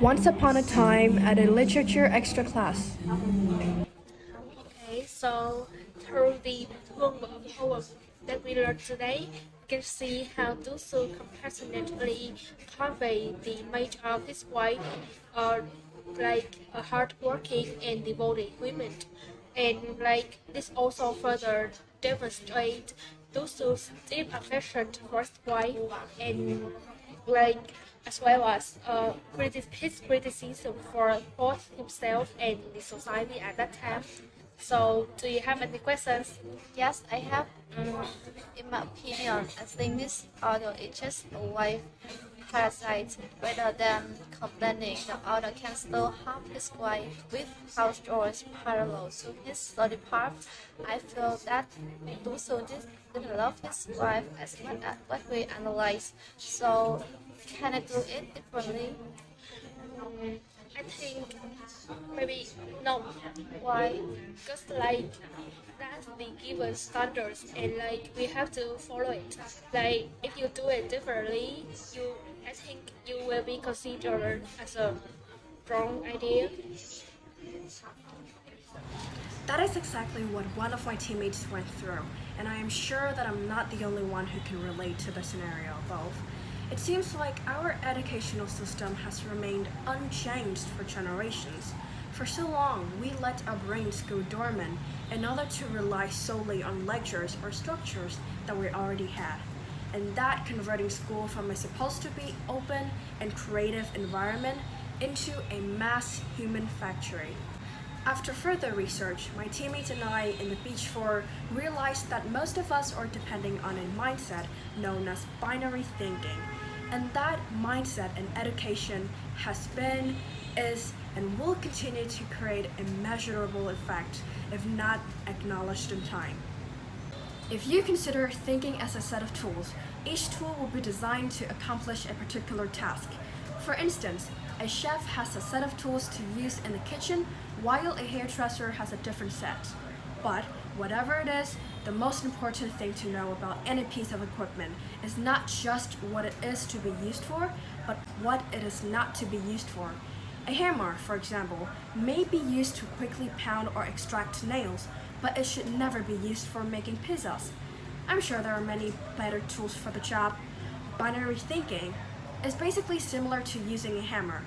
Once upon a time at a literature extra class. Okay, so through the poem that we learned today, we can see how Dusu compassionately convey the image of his wife, uh, like a hardworking and devoted woman. And like this also further demonstrates Dusu's deep affection for his wife and like as well as his criticism for both himself and the society at that time. So, do you have any questions? Yes, I have. In my opinion, I think this author is just a wife parasite rather than complaining the author can still harm his wife with house chores parallel to his study part. I feel that Lucio didn't love his wife as much as what we analyze. So, can I do it differently? I think maybe no. Why? Because like that's the given standards and like we have to follow it. Like if you do it differently, I think you will be considered as a wrong idea. That is exactly what one of my teammates went through, and I am sure that I'm not the only one who can relate to the scenario both. It seems like our educational system has remained unchanged for generations. For so long, we let our brains go dormant in order to rely solely on lectures or structures that we already had. And that converting school from a supposed to be open and creative environment into a mass human factory. After further research, my teammates and I in the Beach 4 realized that most of us are depending on a mindset known as binary thinking. And that mindset and education has been, is, and will continue to create a measurable effect if not acknowledged in time. If you consider thinking as a set of tools, each tool will be designed to accomplish a particular task. For instance, a chef has a set of tools to use in the kitchen, while a hairdresser has a different set. But whatever it is, the most important thing to know about any piece of equipment is not just what it is to be used for, but what it is not to be used for. A hammer, for example, may be used to quickly pound or extract nails, but it should never be used for making pizzas. I'm sure there are many better tools for the job. Binary thinking is basically similar to using a hammer.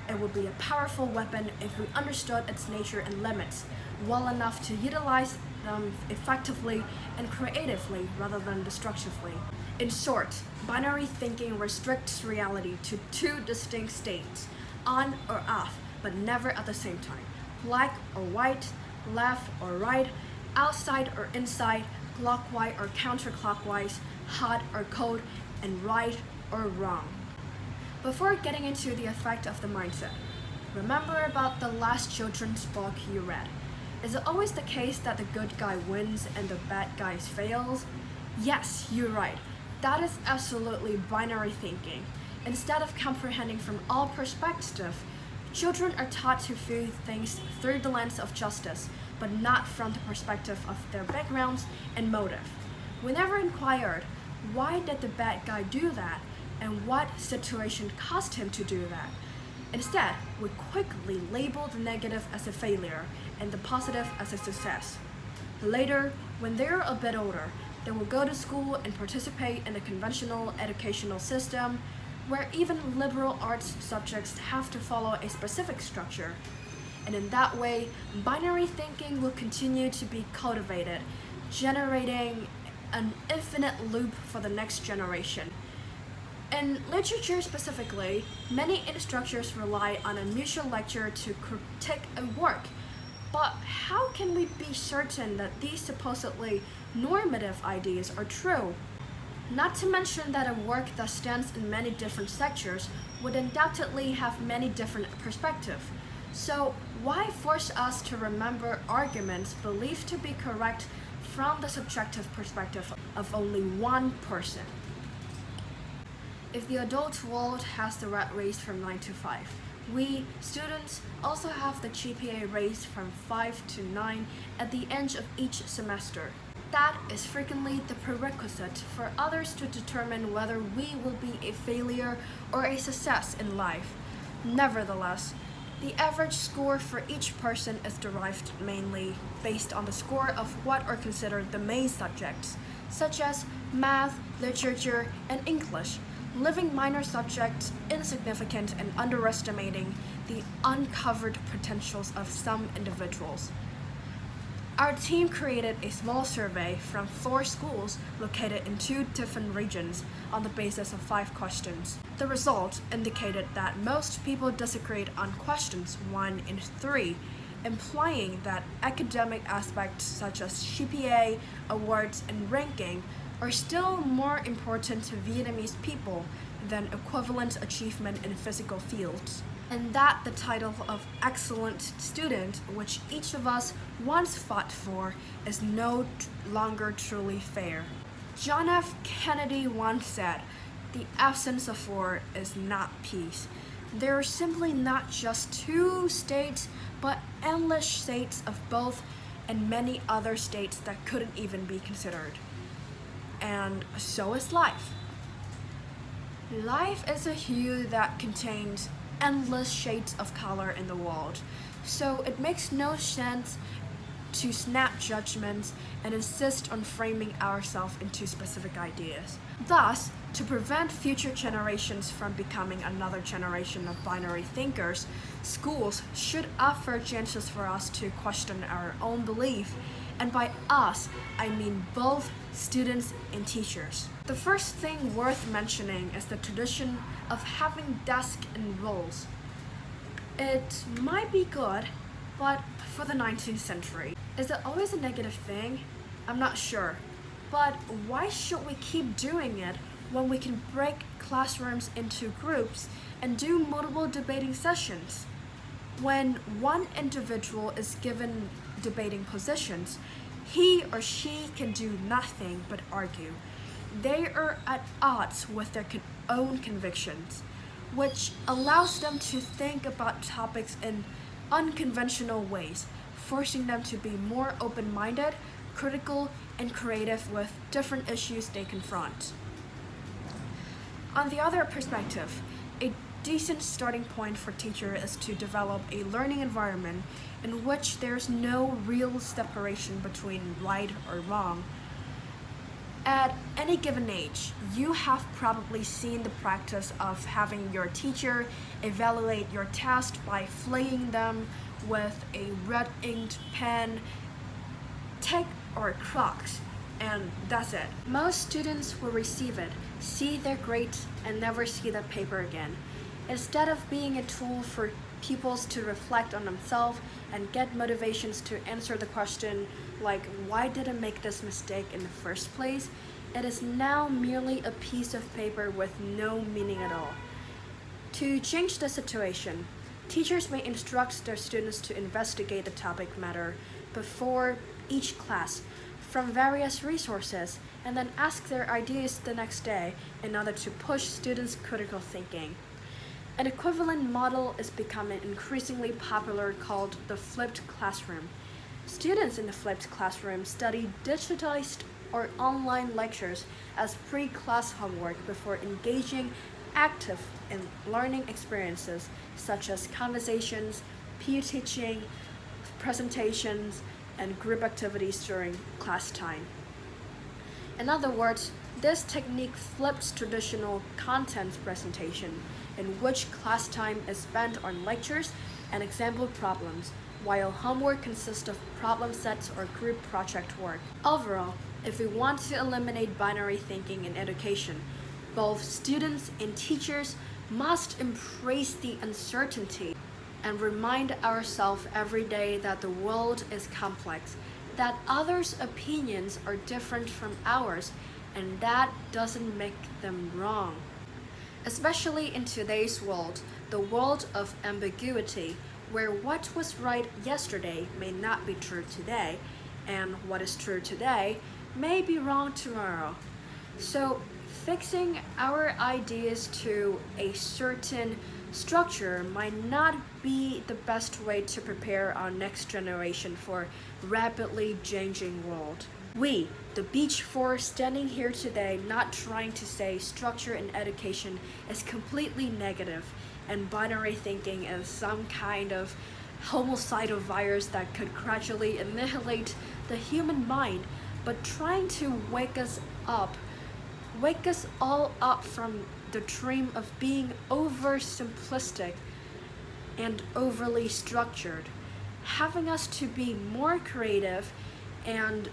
It would be a powerful weapon if we understood its nature and limits well enough to utilize them effectively and creatively rather than destructively. In short, binary thinking restricts reality to two distinct states, on or off, but never at the same time. Black or white, left or right, outside or inside, clockwise or counterclockwise, hot or cold, and right or wrong. Before getting into the effect of the mindset, remember about the last children's book you read. Is it always the case that the good guy wins and the bad guy fails? Yes, you're right. That is absolutely binary thinking. Instead of comprehending from all perspectives, children are taught to view things through the lens of justice, but not from the perspective of their backgrounds and motive. We never inquired, why did the bad guy do that, and what situation caused him to do that? Instead, we quickly label the negative as a failure and the positive as a success. Later, when they're a bit older, they will go to school and participate in the conventional educational system, where even liberal arts subjects have to follow a specific structure. And in that way, binary thinking will continue to be cultivated, generating an infinite loop for the next generation. In literature specifically, many instructors rely on a neutral lecture to critique a work. But how can we be certain that these supposedly normative ideas are true? Not to mention that a work that stands in many different sectors would undoubtedly have many different perspectives. So why force us to remember arguments believed to be correct from the subjective perspective of only one person? If the adult world has the rat race from 9 to 5, we, students, also have the GPA raised from 5 to 9 at the end of each semester. That is frequently the prerequisite for others to determine whether we will be a failure or a success in life. Nevertheless, the average score for each person is derived mainly based on the score of what are considered the main subjects, such as math, literature, and English, leaving minor subjects insignificant and underestimating the uncovered potentials of some individuals. Our team created a small survey from 4 schools located in 2 different regions on the basis of 5 questions. The result indicated that most people disagreed on questions 1 and 3, implying that academic aspects such as GPA, awards, and ranking are still more important to Vietnamese people than equivalent achievement in physical fields, and that the title of excellent student, which each of us once fought for, is no longer truly fair. John F. Kennedy once said, "The absence of war is not peace." There are simply not just 2 states, but endless states of both, and many other states that couldn't even be considered. And so is life. Life is a hue that contains endless shades of color in the world, so it makes no sense to snap judgments and insist on framing ourselves into specific ideas. Thus, to prevent future generations from becoming another generation of binary thinkers, schools should offer chances for us to question our own belief, and by us, I mean both students and teachers. The first thing worth mentioning is the tradition of having desks and roles. It might be good, but for the 19th century, is it always a negative thing? I'm not sure. But why should we keep doing it when we can break classrooms into groups and do multiple debating sessions? When one individual is given debating positions, he or she can do nothing but argue. They are at odds with their own convictions, which allows them to think about topics in unconventional ways, forcing them to be more open-minded, critical, and creative with different issues they confront. On the other perspective, a decent starting point for teachers is to develop a learning environment in which there's no real separation between right or wrong. At any given age, you have probably seen the practice of having your teacher evaluate your test by flaying them with a red inked pen, tick or Crocs, and that's it. Most students will receive it, see their grades, and never see that paper again. Instead of being a tool for pupils to reflect on themselves and get motivations to answer the question like, why did I make this mistake in the first place? It is now merely a piece of paper with no meaning at all. To change the situation, teachers may instruct their students to investigate the topic matter before each class from various resources and then ask their ideas the next day in order to push students' critical thinking. An equivalent model is becoming increasingly popular called the flipped classroom. Students in the flipped classroom study digitized or online lectures as pre-class homework before engaging active in learning experiences such as conversations, peer teaching, presentations, and group activities during class time. In other words, this technique flips traditional content presentation, in which class time is spent on lectures and example problems, while homework consists of problem sets or group project work. Overall, if we want to eliminate binary thinking in education, both students and teachers must embrace the uncertainty and remind ourselves every day that the world is complex, that others' opinions are different from ours, and that doesn't make them wrong. Especially in today's world, the world of ambiguity, where what was right yesterday may not be true today, and what is true today may be wrong tomorrow. So, fixing our ideas to a certain structure might not be the best way to prepare our next generation for a rapidly changing world. We, the Beach Four, standing here today, not trying to say structure in education is completely negative. and binary thinking as some kind of homicidal virus that could gradually annihilate the human mind, but trying to wake us all up from the dream of being oversimplistic and overly structured, having us to be more creative and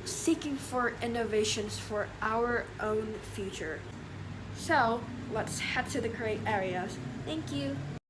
seeking for innovations for our own future. So let's head to the great areas. Thank you.